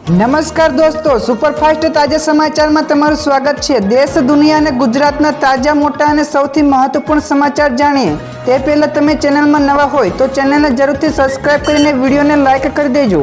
નમસ્કાર દોસ્તો, સુપરફાસ્ટ તાજા સમાચારમાં તમારું સ્વાગત છે। દેશ, દુનિયા અને ગુજરાતના તાજા, મોટા અને સૌથી મહત્વપૂર્ણ સમાચાર જાણીએ તે પહેલા તમે ચેનલમાં નવા હોય તો ચેનલને જરૂરથી સબસ્ક્રાઇબ કરીને વિડીયોને લાઇક કરી દેજો।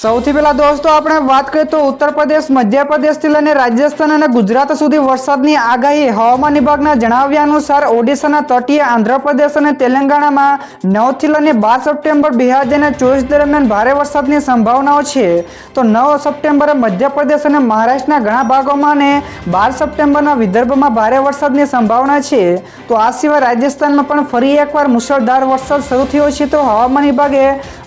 સૌથી પહેલા દોસ્તો આપણે વાત કરીએ તો ઉત્તર પ્રદેશ, મધ્યપ્રદેશથી લઈને રાજસ્થાન અને ગુજરાત સુધી વરસાદની આગાહી। હવામાન વિભાગના જણાવ્યા અનુસાર ઓડિશાના તટીય આંધ્રપ્રદેશ અને તેલંગાણામાં 9 થી લઈને 12 સપ્ટેમ્બર 2024 દરમિયાન ભારે વરસાદની સંભાવનાઓ છે। તો 9 સપ્ટેમ્બરે મધ્યપ્રદેશ અને મહારાષ્ટ્રના ઘણા ભાગોમાં અને 12 સપ્ટેમ્બરના વિદર્ભમાં ભારે વરસાદની સંભાવના છે। તો આ સિવાય રાજસ્થાનમાં પણ ફરી એકવાર મુશળધાર વરસાદ શરૂ થયો છે। તો હવામાન વિભાગે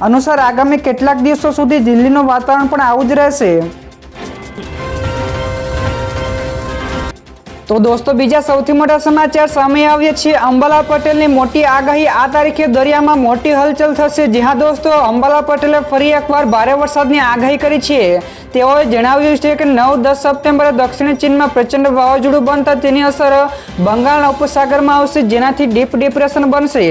અનુસાર આગામી કેટલાક દિવસો સુધી દિલ્હીનું વાતાવરણ પણ આવું જ રહેશે। તો દોસ્તો બીજા સૌથી મોટા સમાચાર સામે આવ્યા છે। અંબાલાલ પટેલની મોટી આગાહી, આ તારીખે દરિયામાં મોટી હલચલ થશે। જી હા દોસ્તો, અંબાલાલ પટેલે ફરી એકવાર ભારે વરસાદની આગાહી કરી છે। તેઓએ જણાવ્યું છે કે 9-10 સપ્ટેમ્બરે દક્ષિણ ચીનમાં પ્રચંડ વાવાઝોડું બનતા તેની અસર બંગાળના ઉપસાગરમાં આવશે, જેનાથી ડીપ ડિપ્રેશન બનશે,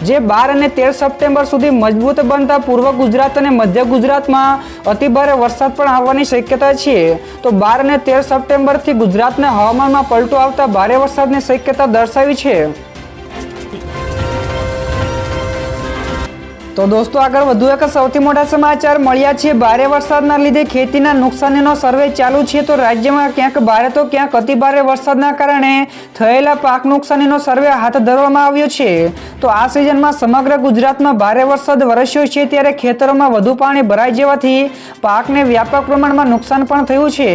જે 12 અને 13 સપ્ટેમ્બર સુધી મજબૂત બનતા પૂર્વ ગુજરાત અને મધ્ય ગુજરાતમાં અતિભારે વરસાદ પણ આવવાની શક્યતા છે। તો 12 અને 13 સપ્ટેમ્બરથી ગુજરાતના હવામાનમાં પલટો આવતા ભારે વરસાદની શક્યતા દર્શાવી છે। તો દોસ્તો આગળ વધુ એક સૌથી મોટા સમાચાર મળ્યા છે। ભારે વરસાદના લીધે ખેતીના નુકસાનીનો સર્વે ચાલુ છે। તો રાજ્યમાં ક્યાંક ભારે તો ક્યાંક અતિભારે વરસાદના કારણે થયેલા પાક નુકસાનીનો સર્વે હાથ ધરવામાં આવ્યો છે। તો આ સિઝનમાં સમગ્ર ગુજરાતમાં ભારે વરસાદ વરસ્યો છે, ત્યારે ખેતરોમાં વધુ પાણી ભરાઈ જવાથી પાકને વ્યાપક પ્રમાણમાં નુકસાન પણ થયું છે।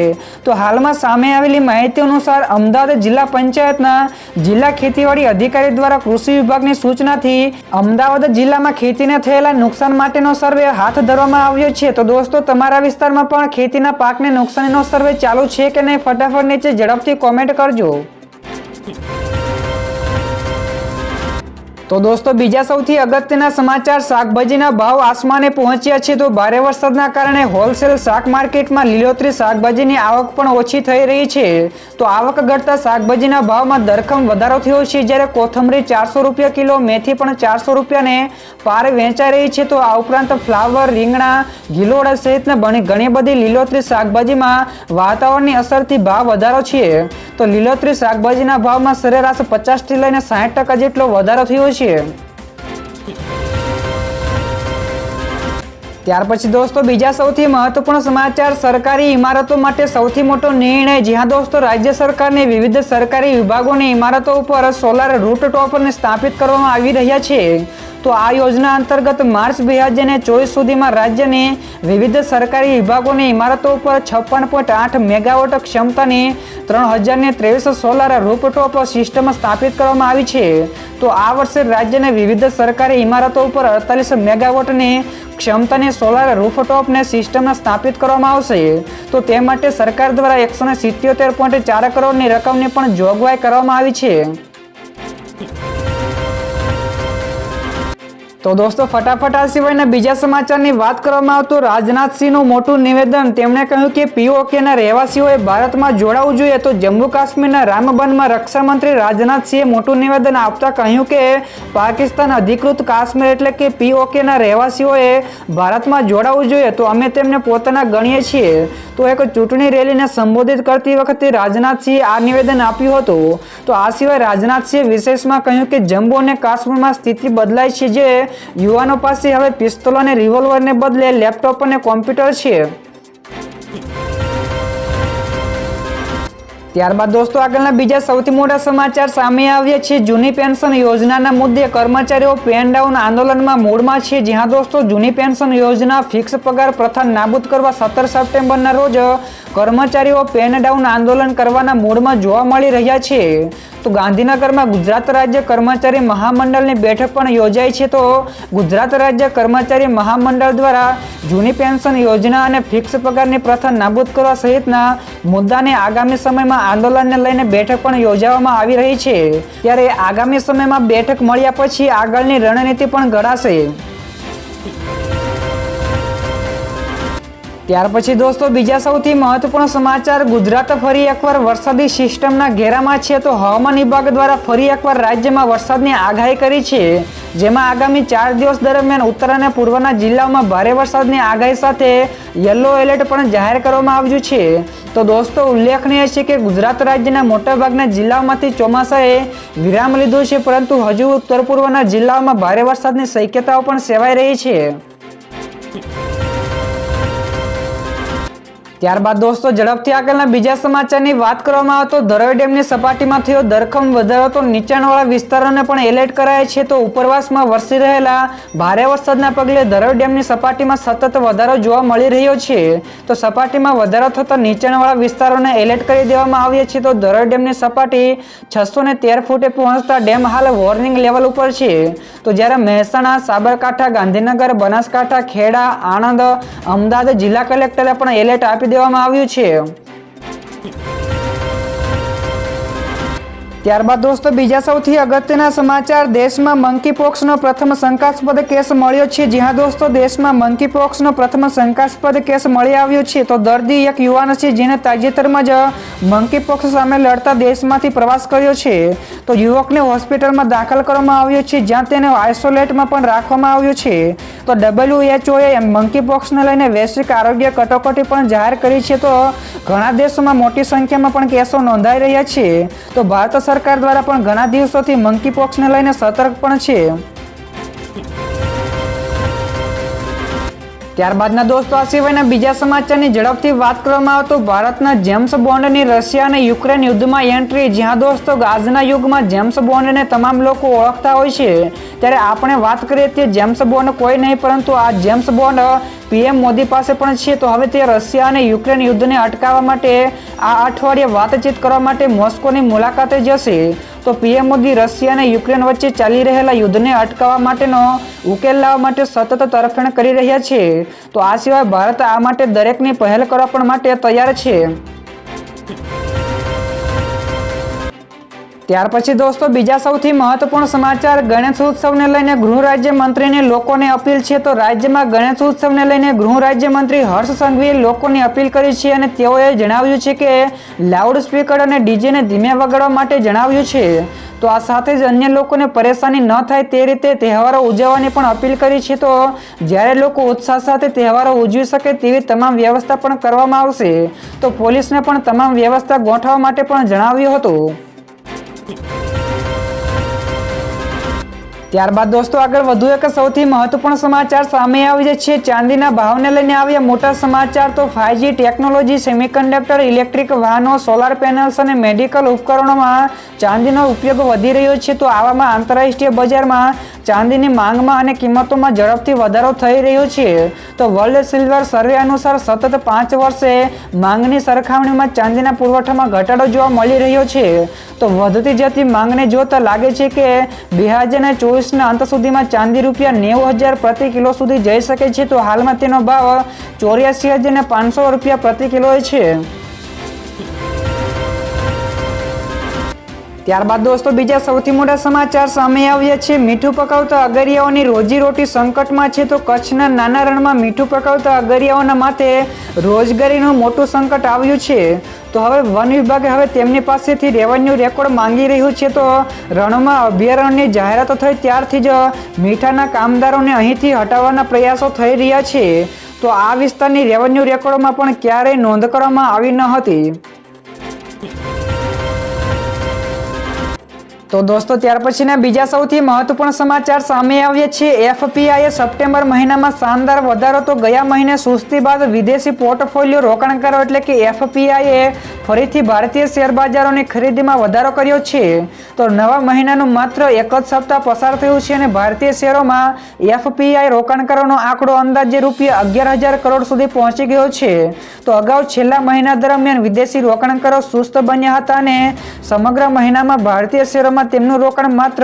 તો હાલમાં સામે આવેલી માહિતી અનુસાર અમદાવાદ જિલ્લા પંચાયતના જિલ્લા ખેતીવાડી અધિકારી દ્વારા કૃષિ વિભાગની સૂચનાથી અમદાવાદ જિલ્લામાં ખેતીને થયેલા નુકસાન માટેનો સર્વે હાથ ધરવામાં આવ્યો છે। તો દોસ્તો તમારા વિસ્તારમાં પણ ખેતીના પાકને નુકસાનીનો સર્વે ચાલુ છે કે નહીં, ફટાફટ નીચે ઝડપથી કોમેન્ટ કરજો। તો દોસ્તો બીજા સૌથી અગત્યના સમાચાર, શાકભાજીના ભાવ આસમાને પહોંચ્યા છે। તો ભારે વરસાદના કારણે હોલસેલ શાક માર્કેટમાં લીલોતરી શાકભાજીની આવક પણ ઓછી થઈ રહી છે। તો આવક ઘટતા શાકભાજીના ભાવમાં ધરખમ વધારો થયો છે, જ્યારે કોથમરી 400 રૂપિયા કિલો, મેથી પણ 400 રૂપિયાને પાર વેચાઈ રહી છે। તો આ ઉપરાંત ફ્લાવર, રીંગણા, ગિલોડા સહિતના ઘણી બધી લીલોતરી શાકભાજીમાં વાતાવરણની અસરથી ભાવ વધારો છે। તો લીલોતરી શાકભાજીના ભાવમાં સરેરાશ 50 થી લઈને 60% જેટલો વધારો થયો છે। ત્યાર પછી દોસ્તો બીજા સૌથી મહત્વપૂર્ણ સમાચાર, સરકારી ઇમારતો માટે સૌથી મોટો નિર્ણય। જી હા દોસ્તો, રાજ્ય સરકારની વિવિધ સરકારી વિભાગોની ઇમારતો ઉપર સોલાર રૂફટોપને સ્થાપિત કરવામાં આવી રહ્યા છે। તો આ યોજના અંતર્ગત માર્ચ 2024 સુધીમાં રાજ્યની વિવિધ સરકારી વિભાગોની ઇમારતો ઉપર 56.8 મેગાવોટ ક્ષમતાની 3023 સોલાર રૂફટોપ સિસ્ટમ સ્થાપિત કરવામાં આવી છે। તો આ વર્ષે રાજ્યની વિવિધ સરકારી ઇમારતો ઉપર 48 મેગાવોટની ક્ષમતાની સોલાર રૂફટોપને સિસ્ટમ સ્થાપિત કરવામાં આવશે। તો તે માટે સરકાર દ્વારા 177.4 કરોડની રકમની પણ જોગવાઈ કરવામાં આવી છે। તો દોસ્તો ફટાફટ આ સિવાયના બીજા સમાચારની વાત કરવામાં આવે તો રાજનાથસિંહનું મોટું નિવેદન। તેમણે કહ્યું કે પીઓકેના રહેવાસીઓએ ભારતમાં જોડાવું જોઈએ। તો જમ્મુ કાશ્મીરના રામબનમાં રક્ષા મંત્રી રાજનાથસિંહે મોટું નિવેદન આપતા કહ્યું કે પાકિસ્તાન અધિકૃત કાશ્મીર એટલે કે પીઓકેના રહેવાસીઓએ ભારતમાં જોડાવું જોઈએ। તો અમે તેમને પોતાના ગણીએ છીએ। તો એક ચૂંટણી રેલીને સંબોધિત કરતી વખતે રાજનાથસિંહે આ નિવેદન આપ્યું હતું। તો આ સિવાય રાજનાથસિંહે વિશેષમાં કહ્યું કે જમ્મુ અને કાશ્મીરમાં સ્થિતિ બદલાઈ છે, જે યુવાનો પાસે હવે પિસ્તોલ અને રિવોલ્વરને બદલે લેપટોપ અને કોમ્પ્યુટર છે। ત્યારબાદ દોસ્તો આગળના બીજા સૌથી મોટા સમાચાર સામે આવ્યા છે। જૂની પેન્શન યોજનાના મુદ્દે કર્મચારીઓ પેન ડાઉન આંદોલનમાં મૂડમાં છે। જ્યાં દોસ્તો જૂની પેન્શન યોજના ફિક્સ પગાર પ્રથા નાબૂદ કરવા 17 સપ્ટેમ્બરના રોજ કર્મચારીઓ પેન ડાઉન આંદોલન કરવાના મૂડમાં જોવા મળી રહ્યા છે। તો ગાંધીનગરમાં ગુજરાત રાજ્ય કર્મચારી મહામંડળની બેઠક પણ યોજાઈ છે। તો ગુજરાત રાજ્ય કર્મચારી મહામંડળ દ્વારા જૂની પેન્શન યોજના અને ફિક્સ પગારની પ્રથા નાબૂદ કરવા સહિતના મુદ્દાને આગામી સમયમાં આંદોલનને લઈને બેઠક પણ યોજવામાં આવી રહી છે। ત્યારે આગામી સમયમાં બેઠક મળ્યા પછી આગળની રણનીતિ પણ ઘડાશે। ત્યાર પછી દોસ્તો બીજા સૌથી મહત્વપૂર્ણ સમાચાર, ગુજરાત ફરી એકવાર વરસાદી સિસ્ટમના ઘેરામાં છે. તો હવામાન વિભાગ દ્વારા ફરી એકવાર રાજ્યમાં વરસાદની આગાહી કરી છે, જેમાં આગામી 4 દિવસ દરમિયાન ઉત્તર અને પૂર્વના જિલ્લાઓમાં ભારે વરસાદની આગાહી સાથે યલો એલર્ટ પણ જાહેર કરવામાં આવ્યું છે. તો દોસ્તો ઉલ્લેખનીય છે કે ગુજરાત રાજ્યના મોટાભાગના જિલ્લાઓમાંથી ચોમાસાએ વિરામ લીધું છે, પરંતુ હજુ ઉત્તર પૂર્વના જિલ્લાઓમાં ભારે વરસાદની શક્યતાઓ પણ સેવાઈ રહી છે. ત્યારબાદ દોસ્તો ઝડપથી આગળના બીજા સમાચારની વાત કરવામાં આવે તો ધરોઈ ડેમની સપાટીમાં થયો ધરખમ વધારો, તો નીચાણવાળા વિસ્તારોને પણ એલર્ટ કરાયા છે. તો ઉપરવાસમાં વરસી રહેલા ભારે વરસાદના પગલે ધરોઈ ડેમની સપાટીમાં સતત વધારો જોવા મળી રહ્યો છે. તો સપાટીમાં વધારો થતા નીચાણવાળા વિસ્તારોને એલર્ટ કરી દેવામાં આવ્યા છે. તો ધરોઈ ડેમની સપાટી 613 ફૂટે પહોંચતા ડેમ હાલ વોર્નિંગ લેવલ ઉપર છે. તો જ્યારે મહેસાણા, સાબરકાંઠા, ગાંધીનગર, બનાસકાંઠા, ખેડા, આણંદ, અમદાવાદ જિલ્લા કલેક્ટરે પણ એલર્ટ આપી દેવામાં આવ્યું છે. ત્યારબાદ દોસ્તો બીજા સૌથી અગત્યના સમાચાર, દેશમાં મંકીપોક્સનો પ્રથમ શંકાસ્પદ કેસ મળ્યો છે. જી હા દોસ્તો, દેશમાં મંકીપોક્સનો પ્રથમ શંકાસ્પદ કેસ મળી આવ્યો છે. તો દર્દી એક યુવાન છે, જેને તાજેતરમાં જ મંકીપોક્સ સામે લડતા દેશમાંથી પ્રવાસ કર્યો છે. તો યુવકને હોસ્પિટલમાં દાખલ કરવામાં આવ્યો છે, જ્યાં તેને આઇસોલેટમાં પણ રાખવામાં આવ્યો છે. તો WHOએ મંકીપોક્સને લઈને વૈશ્વિક આરોગ્ય કટોકટી પણ જાહેર કરી છે. તો ઘણા દેશોમાં મોટી સંખ્યામાં પણ કેસો નોંધાઈ રહ્યા છે. તો ભારત સરકાર દ્વારા પણ ઘણા દિવસોથી મંકીપોક્સને લઈને સતર્ક પણ છે. ત્યારબાદના દોસ્તો આ સિવાયના બીજા સમાચારની ઝડપથી વાત કરવામાં આવે તો ભારતના જેમ્સ બોન્ડની રશિયા અને યુક્રેન યુદ્ધમાં એન્ટ્રી. જ્યાં દોસ્તો આજના યુગમાં જેમ્સ બોન્ડને તમામ લોકો ઓળખતા હોય છે, ત્યારે આપણે વાત કરીએ તે જેમ્સ બોન્ડ કોઈ નહીં પરંતુ આ જેમ્સ બોન્ડ PM મોદી પાસે પણ છે. તો હવે તે રશિયા અને યુક્રેન યુદ્ધને અટકાવવા માટે આ અઠવાડિયે વાતચીત કરવા માટે મોસ્કોની મુલાકાતે જશે. તો PM મોદી રશિયા અને યુક્રેન વચ્ચે ચાલી રહેલા યુદ્ધને અટકાવવા માટેનો ઉકેલ લાવવા માટે સતત તરફેણ કરી રહ્યા છે. તો આ સિવાય ભારત આ માટે દરેકની પહેલ કરવા પણ માટે તૈયાર છે. ત્યાર પછી દોસ્તો બીજા સૌથી મહત્વપૂર્ણ સમાચાર, ગણેશ ઉત્સવને લઈને ગૃહ રાજ્ય મંત્રીને લોકોને અપીલ છે. તો રાજ્યમાં ગણેશ ઉત્સવને લઈને ગૃહ રાજ્ય મંત્રી હર્ષ સંઘવીએ લોકોને અપીલ કરી છે અને તેઓએ જણાવ્યું છે કે લાઉડ સ્પીકર અને ડીજેને ધીમે વગાડવા માટે જણાવ્યું છે. તો આ સાથે જ અન્ય લોકોને પરેશાની ન થાય તે રીતે તહેવારો ઉજવવાની પણ અપીલ કરી છે. તો જ્યારે લોકો ઉત્સાહ સાથે તહેવારો ઉજવી શકે તેવી તમામ વ્યવસ્થા પણ કરવામાં આવશે. તો પોલીસને પણ તમામ વ્યવસ્થા ગોઠવવા માટે પણ જણાવ્યું હતું. ત્યારબાદ દોસ્તો આગળ વધુ એક સૌથી મહત્વપૂર્ણ સમાચાર સામે આવી છે. ચાંદીના ભાવને લઈને આવ્યા મોટા સમાચાર. તો 5G ટેકનોલોજી, સેમિકન્ડક્ટર, ઇલેક્ટ્રિક વાહનો, સોલાર પેનલ્સ અને મેડિકલ ઉપકરણોમાં ચાંદીનો ઉપયોગ વધી રહ્યો છે. તો આવામાં આંતરરાષ્ટ્રીય બજારમાં ચાંદીની માંગમાં અને કિંમતોમાં ઝડપથી વધારો થઈ રહ્યો છે. તો વર્લ્ડ સિલ્વર સર્વે અનુસાર સતત 5 વર્ષે માંગની સરખામણીમાં ચાંદીના પુરવઠામાં ઘટાડો જોવા મળી રહ્યો છે. તો વધતી જતી માંગને જોતા લાગે છે કે 2024ના અંત સુધીમાં ચાંદી ₹90,000 પ્રતિ કિલો સુધી જઈ શકે છે. તો હાલમાં તેનો ભાવ ₹84,500 પ્રતિ કિલો છે. ત્યારબાદ દોસ્તો બીજા સૌથી મોટા સમાચાર સામે આવ્યા છે. મીઠું પકાવતા અગરિયાઓની રોજીરોટી સંકટમાં છે. તો કચ્છના નાના રણમાં મીઠું પકાવતા અગરિયાઓના માથે રોજગારીનું મોટું સંકટ આવ્યું છે. તો હવે વન વિભાગે હવે તેમની પાસેથી રેવન્યુ રેકોર્ડ માંગી રહ્યું છે. તો રણમાં અભયારણ્યની જાહેરાત થઈ ત્યારથી જ મીઠાના કામદારોને અહીંથી હટાવવાના પ્રયાસો થઈ રહ્યા છે. તો આ વિસ્તારની રેવન્યુ રેકોર્ડમાં પણ ક્યારેય નોંધ કરવામાં આવી ન હતી. તો દોસ્તો ત્યાર પછીના બીજા સૌથી મહત્વપૂર્ણ સમાચાર સામે આવ્યા છે. FPIએ સપ્ટેમ્બર મહિનામાં શાનદાર વધારો. તો ગયા મહિને સુસ્તી બાદ વિદેશી પોર્ટફોલિયો રોકાણકારો એટલે કે FPIએ ફરીથી ભારતીય શેર બજારોની ખરીદીમાં વધારો કર્યો છે. તો નવા મહિનાનું માત્ર એક જ સપ્તાહ પસાર થયું છે અને ભારતીય શેરોમાં FPI રોકાણકારોનો આંકડો અંદાજે ₹11,000 કરોડ સુધી પહોંચી ગયો છે. તો અગાઉ છેલ્લા મહિના દરમિયાન વિદેશી રોકાણકારો સુસ્ત બન્યા હતા અને સમગ્ર મહિનામાં ભારતીય શેરોમાં તેમનું રોકાણ માત્ર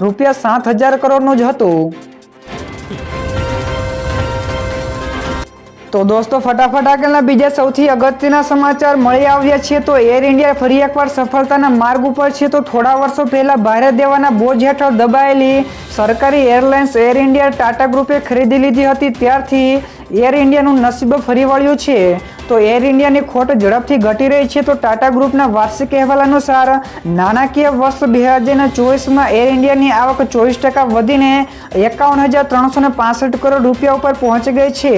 ₹7,000 કરોડનું જ હતું. તો દોસ્તો ફટાફટ આગળના બીજા સૌથી અગત્યના સમાચાર મળી આવ્યા છે. તો એર ઇન્ડિયા ફરી એકવાર સફળતાના માર્ગ ઉપર છે. તો થોડા વર્ષો પહેલા ભારે દેવાના બોજ હેઠળ દબાયેલી સરકારી એરલાઇન્સ એર ઇન્ડિયા ટાટા ગ્રુપે ખરીદી લીધી હતી. ત્યારથી એર ઇન્ડિયાનું નસીબ ફરી વળ્યું છે. તો એર ઇન્ડિયાની ખોટ ઝડપથી ઘટી રહી છે. તો ટાટા ગ્રુપના વાર્ષિક અહેવાલ અનુસાર નાણાકીય વર્ષ 2024માં એર ઇન્ડિયાની આવક 24% વધીને 51,365 કરોડ રૂપિયા ઉપર પહોંચી ગઈ છે.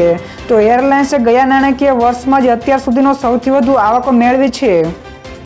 તો એરલાઇન્સે ગયા નાણાકીય વર્ષમાં જ અત્યાર સુધીનો સૌથી વધુ આવક મેળવી છે.